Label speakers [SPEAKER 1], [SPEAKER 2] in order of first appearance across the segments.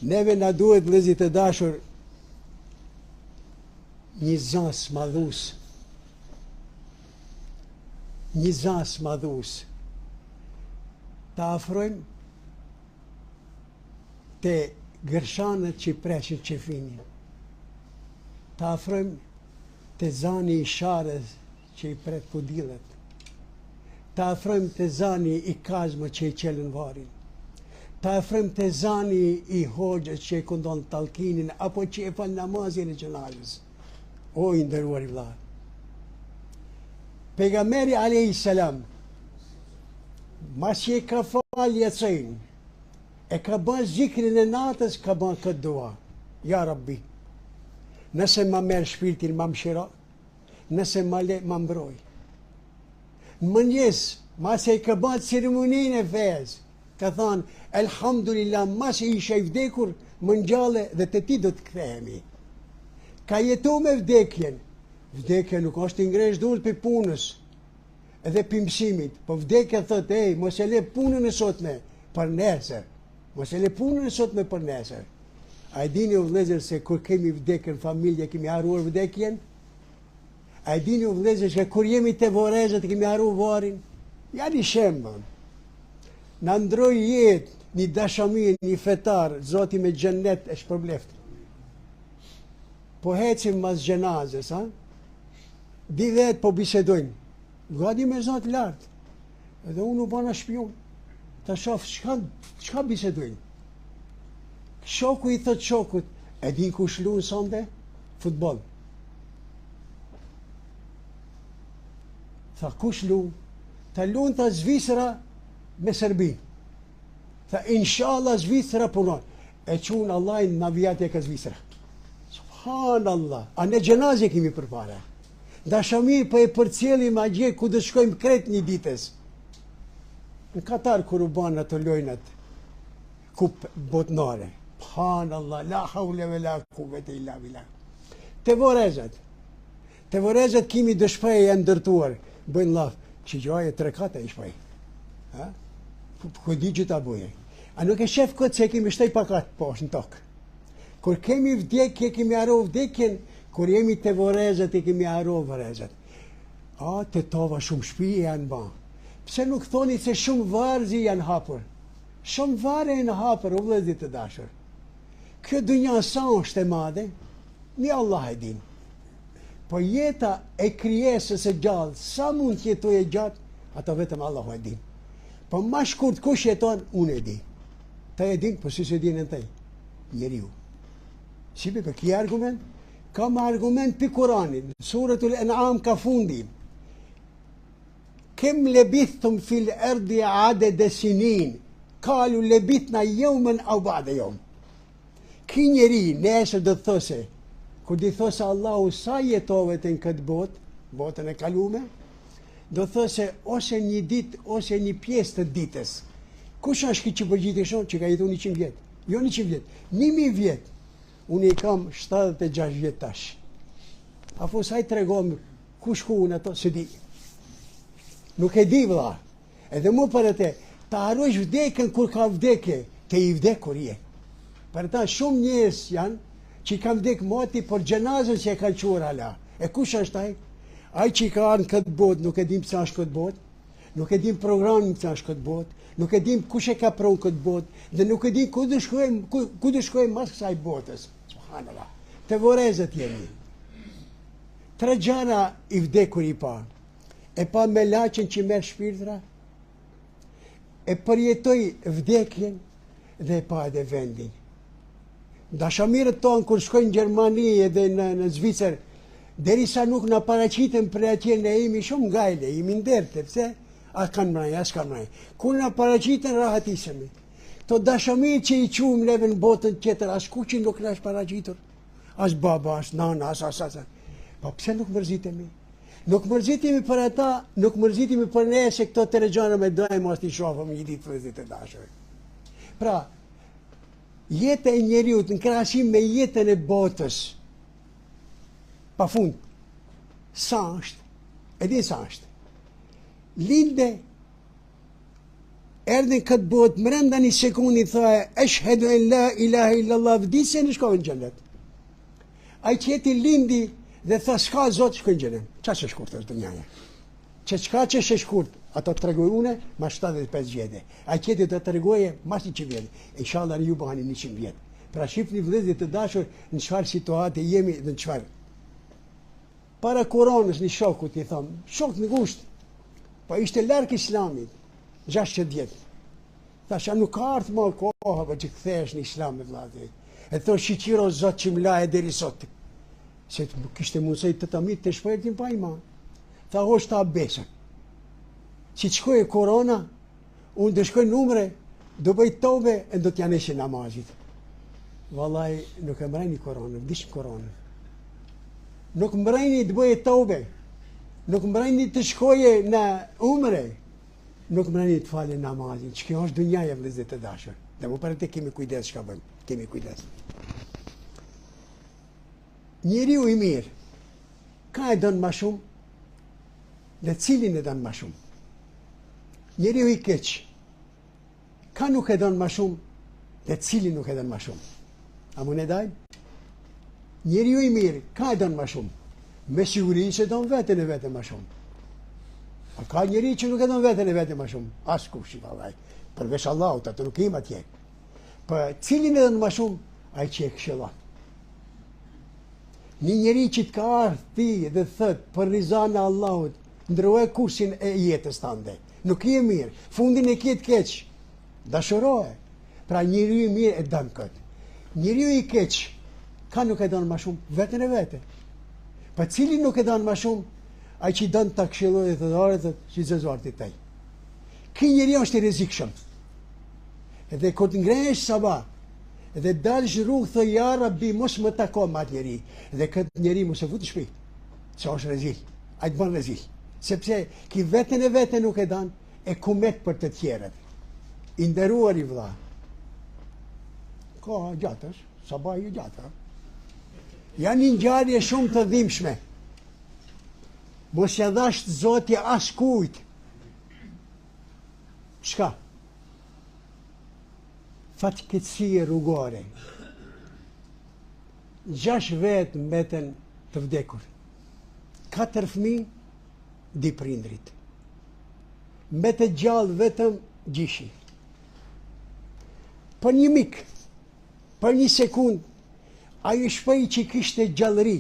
[SPEAKER 1] Neve na duhet, vëllezër të dashur, një zans madhus. Një zans madhus. Ta afrojmë te gërshanët që preshin qefinin. Ta afrojmë te zani i sharës që i pret kudillet. Ta afrojmë te zani i kazmë që i qelën varin. Ta afrojmë te zani i hoxhës që i këndon talkinin apo që i fal namazin e xhenazës. O i nderuar i vëlla. Pejgamberi alayhis salam, mas që i ka fal yatsin, e ka bën zikrin e natës, ka bën këtë dua. Ja Rabbi, nëse ma merë shpirtin, ma mshira, nëse ma le, ma mbroj. Në mëngjes, mas e ka bën ceremoninë e fes, ka thonë, elhamdulillah, mas e isha i vdekur, më ngjalle dhe te ti do të kthehemi. Ka jetu me vdekjen. Vdekja nuk është i ngresh durët për punës edhe për mësimit, po vdekja thot, mos e le punën e sotme për nesër. Mos e le punën e sotme për nesër. A e dini u vëllezër se kur kemi vdekën familje, kemi haruar vdekjen? A e dini u vëllezër se kur jemi te vorezët, kemi haruar varin? Ja një shembën. Na ndroi jetë, një dashamir, një fetar, Zoti me xhennet e shpërbleft. Po hecim mas gjenazës, ha? Di vetë po bisedojnë. Gadi me Zot lartë. Edhe unë u bana shpion. Ta shof, çka bisedojnë? Shoku i thot shokut, e din kush luan sonde? Futboll. Tha, kush luan? Ta luan ta Zvicra me Serbi. Tha, inshallah Zvicra punon. E qunë Allah në vijat e ka Zvicra. Subhanallah. A ne gjenazje kemi përpara. Dashamir po e përcjellim agje ku do shkojmë kret një ditës. Në Katar kur u ban ato lojnat kup botnare. Subhanallah, la haule ve la kuvvete illa billah. Te vorezat kemi dëshpëje janë ndërtuar. Bëjnë laf, që gjoje 3 e shpaj. Ha? Ku di që ta bëje. A nuk e shef këtë se kemi shtej pakat poshtë në tokë. Kur kemi vdekje, kemi haro vdekjen, kur jemi te vorezat, e kemi haro vorezat. A, te tova shumë shpije janë ba. Pse nuk thoni se shumë varzi janë hapur? Shumë vare janë hapur, u vëllezër të dashur. Kjo dunja sa është e madhe, një Allah e din. Po jeta e krijesës e gjallë, sa mund të jetoj e gjatë, ato vetëm Allah e din. Po ma shkurt kush jeton, unë e di. Ta e din, po si se din e tej, njeriu. Si për këj argument? Kam argument për Kuranin, suratul An'am ka fundin. Kem lebithtum fil erdi adede sinin, kalu lebithna jomen au ba'de jom. Ki njeri nesër do të those, kur di those Allahu sa jetove të në këtë botë, botën e kalume, do të those ose një dit, ose një pjesë të ditës. Kush është ki që përgjiti shumë që ka jetu 100 vjetë? Jo 100 vjetë, 1000 vjetë. Unë i kam 76 vjetë tash. Apo sa i tregom kush ku unë ato, se di. Nuk e di vëlla. Edhe mu për e te, ta harrojsh vdekën kur ka vdekje, te i vdekur je. Për ta shumë njerëz janë që i kam vdek moti për gjenazën që e kanë quar hala. E kush është ai? Ai që i ka arë në këtë botë, nuk e dim pësa është këtë botë, nuk e dim programin pësa është këtë botë, nuk e dim kush e ka pronë këtë botë, dhe nuk e dim ku dë shkojmë mas kësaj botës. Subhanallah. Te vorezët jemi. 3 gjana i vdekur i pa. E pa me laqen që merë shpirtra, e përjetoj vdekjen dhe e pa edhe vendin. Dashamirët tonë kur shkojnë në Gjermani edhe në Zvicër, derisa nuk në paraqiten për atje ne jemi shumë gajle, jemi nderte, pse? A kanë mraj, as kanë mraj. Kur në paraqiten rahatisemi. To dashamirë që i qumë neve në botën tjetër, as ku që nuk në është paraqitur. As baba, as nana, as. Po pse nuk mërzitemi? Nuk mërzitemi për ata, nuk mërzitemi për ne se këto të regjana me dojmë mos t'i shofëm një ditë vëllezër të dashur. Pra, jeta e njeriut në krahasim me jetën e botës, pa fund, sa është, e di sa është. Linde erdhin këtë botë, mrenda një sekundi tha, eshhedu en la ilaha illallah, vdisje në shkojnë në gjennet. Ai qeti lindi dhe tha, s'ka zot, shkojnë në gjennet. Qa që shkurt është dënjaja? Qka që shë shkurt, ato të tregoj une, ma 75 vjete. Ai qeti të tregoje, ma 100 vjete. Inshallah ju bahani 100 vjetë. Pra shifni vëllezërit të dashur në çfarë situate jemi dhe në çfarë. Para koronës një shoku t'i tham, shok në gusht, po ishte larg islamit, 60 vjetë. Thasha nuk ka ardhur më koha për që kthehesh në islam me vëllai. E thosh shiqiro zot që më laje deri sot. Se kishte mundësi të tamit të shpërtin pa iman. Tha hosh ta besën. Si të shkoj korona, unë do shkoj në umre, do bëj tobe e do t'ja neshe namazit. Vallai nuk e mbrajni koronën, vdish koronën. Nuk mbrajni të bëj tobe, nuk mbrajni të shkoje në umre, nuk mbrajni të falë namazin. Që kjo është dunjaja vëllezër të dashur. Dhe më parë të kemi kujdes çka bëjmë, kemi kujdes. Njeriu i mirë, ka e don më shumë, dhe cilin e don më shumë. Njeriu i keq, ka nuk e don më shumë, dhe cilin nuk e don më shumë. A më ne daj? Njeriu i mirë, ka e don më shumë. Me siguri se don veten e vete më shumë. A ka njeri që nuk e don veten e vete më shumë? As kush i vallaj. Përveç Allahut, atë nuk im atje. Për cilin e don më shumë, ai që e këshillon. Një njeri që të ka ardhur ti dhe thot për rizana e Allahut, ndroje kursin e jetës tande. Nuk je mirë, fundin e ke të keq. Dashuroje. Pra njeriu i mirë e don këtë. Njeriu i keq, ka nuk e don më shumë, veten e vete. Pa cili nuk e don më shumë, ai që don ta këshillojë të dorët si zezorti tej. Ky njeriu është i rrezikshëm. Edhe kur të ngrehesh sabah, edhe dalësh rrugë thë ja Rabbi mos më tako me atë njeri. Dhe këtë njeri mos e fut në shtëpi. Se është rezil. Ai të bën rezil. Sepse ki veten e vete nuk e dan, e kumet për të tjerët. I nderuar i vëlla. Koha gjatësh, sabah ju gjata. Janë një ngjarje shumë të dhimbshme. Mos ja dhash Zoti as kujt. Çka? Fatkeqësie rrugore. 6 vetë mbeten të vdekur. 4 fëmijë, 2 prindrit. Mbetet gjallë vetëm gjishi. Për një mik, për një sekund, ai shpej që kishte gjallëri,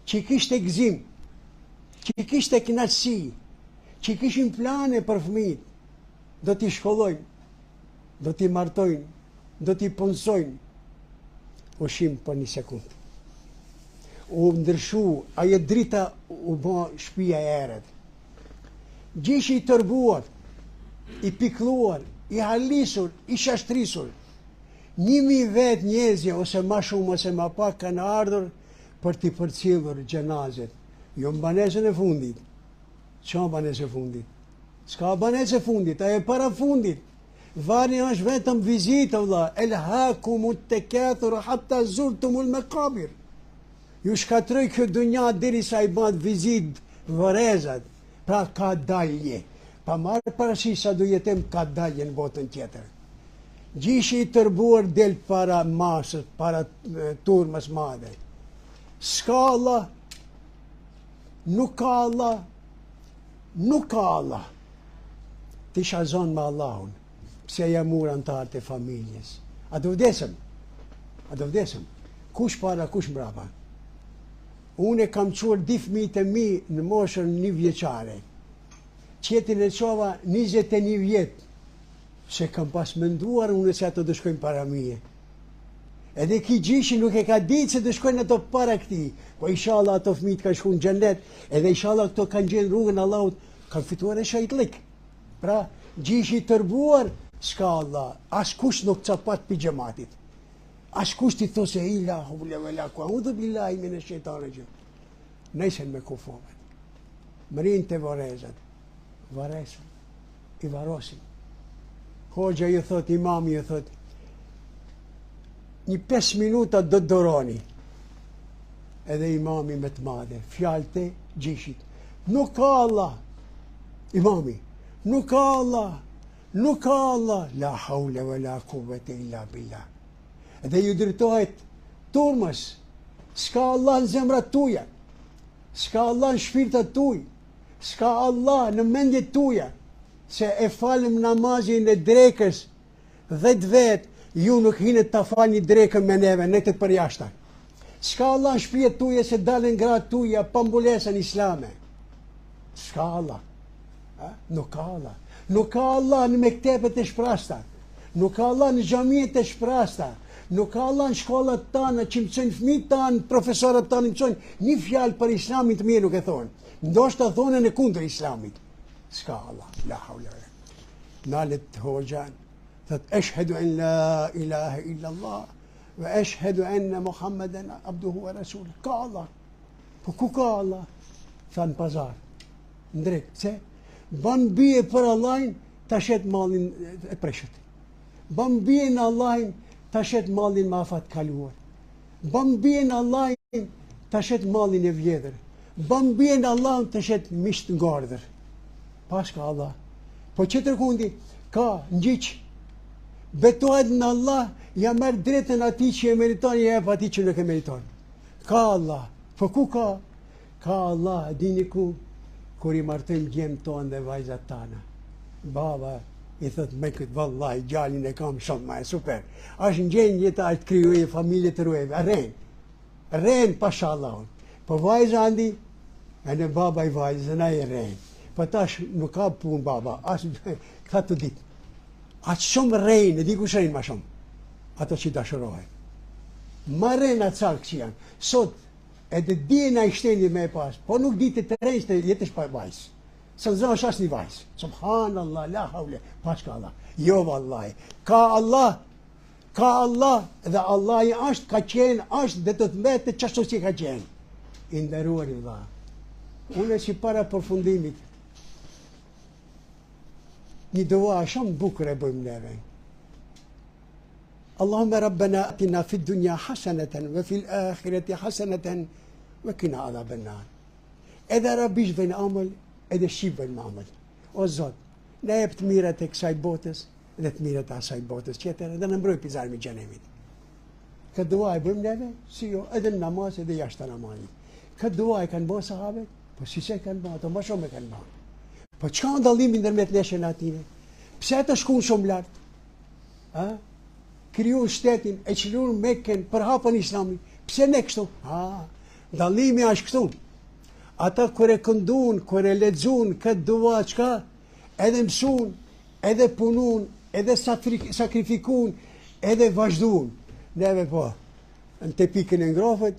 [SPEAKER 1] që kishte gëzim, që kishte kënaqësi, që kishin plane për fëmijët, do t'i shkollojnë, do t'i martojnë, do t'i punësojnë, ushim për një sekund. U ndryshu, ajo drita u bë shtëpia e erët. Gjishi i tërbuar, i pikluar, i halisur, i shashtrisur. 1000 vetë njerëzje, ose ma shumë, ose ma pak, kanë ardhur për t'i përcjellur gjenazet. Jo në banesën e fundit. Qa banesë e fundit? S'ka banesë e fundit, ajo e para fundit. Varri është vetëm vizitë, vëlla. Elhakumut takathur hatta zurtumul maqabir. Ju shkatroj këtë dunja derisa i bën vizitë vërezat. Pra ka dalje. Pa marrë parasysh sa do jetojmë, ka dalje në botën tjetër. Gjishi i tërbuar del para masës, para turmës madhe. S'ka Allah, nuk ka Allah, nuk ka Allah. Ti shazon me Allahun, pse ja mur antarët e familjes. A do vdesëm? A do vdesëm? Kush para, kush mbrapa? Unë kam qurë 2 fëmijët e mi në moshën 1 vjeçare. Qetin e qova 21 vjetë. Se kam pas menduar unë se ato do shkojnë para mije. Edhe ki gjishi nuk e ka ditë se do shkojnë ato para këti. Po inshallah ato fëmijët kanë shkuar në xhennet, edhe inshallah këto kanë gjenë rrugën Allahut, kanë fituar e shajtlik. Pra, gjishi i tërbuar, s'ka Allah, as kush nuk capat për xhamatit. As kush ti thosë ila hawla wala quwwata billahi minash shaitanir rajim. Nejsen me kufohet. Mërin të varezat. Varezat. I varosin. Hoxha ju thot, imami ju thot, një 5 minuta do të doroni. Edhe imami me të madhe, fjalë të gjishit. Nuk ka Allah, imami, nuk ka Allah, Nuk ka Allah, la haule ve la kuvvete illa billah. Dhe ju drejtohet turmës, s'ka Allah në zemrat tuja, s'ka Allah në shpirtat tuj, s'ka Allah në mendjet tuja, se e falim namazin e drekës 10 vetë, ju nuk hinet ta falni drekën me neve, ne të përjashta. S'ka Allah në shpijet tuja se dalin gratë tuja pa mbulesën islame. S'ka Allah. Nuk ka Allah. Nuk ka Allah në mektepet e shprasta. Nuk ka Allah në xhamiet e shprasta. Nuk ka Allah në shkollat tana që mësojnë fëmijët tanë, profesorët tanë mësojnë një fjalë për islamin të mirë nuk e thonë. Ndoshta thonë në kundër islamit. S'ka Allah. La haula wala. Nalet hoxhan. Thot ashhadu an la ilaha illa Allah wa ashhadu anna Muhammeden abduhu wa rasuluh. Ka Allah. Po ku ka Allah? Thanë pazar. Ndrejt. Se? Ban bie për Allahin ta shet mallin e preshët. Ban bie në Allahin ta shet mallin me afat kaluar. Ban bie në Allahin ta shet mallin e vjedhër. Ban bie në Allahin ta shet misht ngardhër. Pas ka Allah. Po që tërkundi ka ngjiq. Betohet në Allah, ja merr drejtën atij që e meriton, ja jep atij që nuk e meriton. Ka Allah. Po ku ka? Ka Allah, dini ku? Kur i martojmë gjemë tonë dhe vajzat tana. Baba i thot me këtë vallaj, gjallin e kam shumë ma e super. Ashtë në gjenjë jeta të kryuje familje të rueve, rren pasha Allahun. Po vajza andi, e në baba i vajzë, na i rren. Po tash nuk ka punë baba, ashtë ka të ditë. Atë shumë rren, e di ku shrejnë ma shumë, ato që dashurohet. Ma rren atë sarkë që janë. Sot, edhe dina i shtendi me e pas, po nuk di të rejnë të jetësh pa vajzë. Se në zënë asë një vajzë. Subhanallah, la haule, pas ka Allah. Jo vallaj, ka Allah, dhe Allah i ashtë, ka qenë, ashtë, dhe të të mbetë të qashtu që ka qenë. I nderuar i dha. Unë e që para përfundimit, një dua shumë bukër e bëjmë neve. Allahumme rabbena atina fi dunja hasaneten ve fil akhireti hasaneten ve kina adhaben nar. Edhe arabish vën amël, edhe shqip vën amël. O Zot, ne jep të mirat e kësaj botës dhe të mirat e asaj botës tjetër dhe në mbroj pizarmi xhenemit. Këtë dua e bëjmë neve, si jo, edhe në namaz edhe jashtë namazit. Këtë dua e kanë bërë sahabët, po si se kanë bërë, ato më shumë e kanë bërë. Po çka ndallimi ndërmjet neshën atine? Pse të shkuën shumë lart? Kriju shtetin, e qëllur Mekken për hapën islamin. Pse ne kështu? Dallimi është kështu. Ata kër e këndun, kër e lexun këtë dua çka, edhe mësun, edhe punun, edhe sakrifikun, edhe vazhdun. Neve po, në të pikën e ngrofët,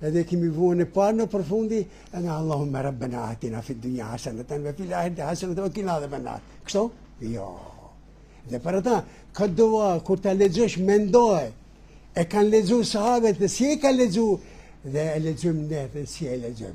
[SPEAKER 1] edhe kemi vuën e parë në përfundi, edhe Allahumme rabbena atina fid dunya hasanatan ve fil akhirati hasanatan ve qina adhaban nar. Kështu? Jo. Dhe për ata, këtë dua, kur ta lexosh mendoj, e kanë lexuar sahabët dhe si e kanë lexuar, dhe e lexojmë ne dhe si e lexojmë.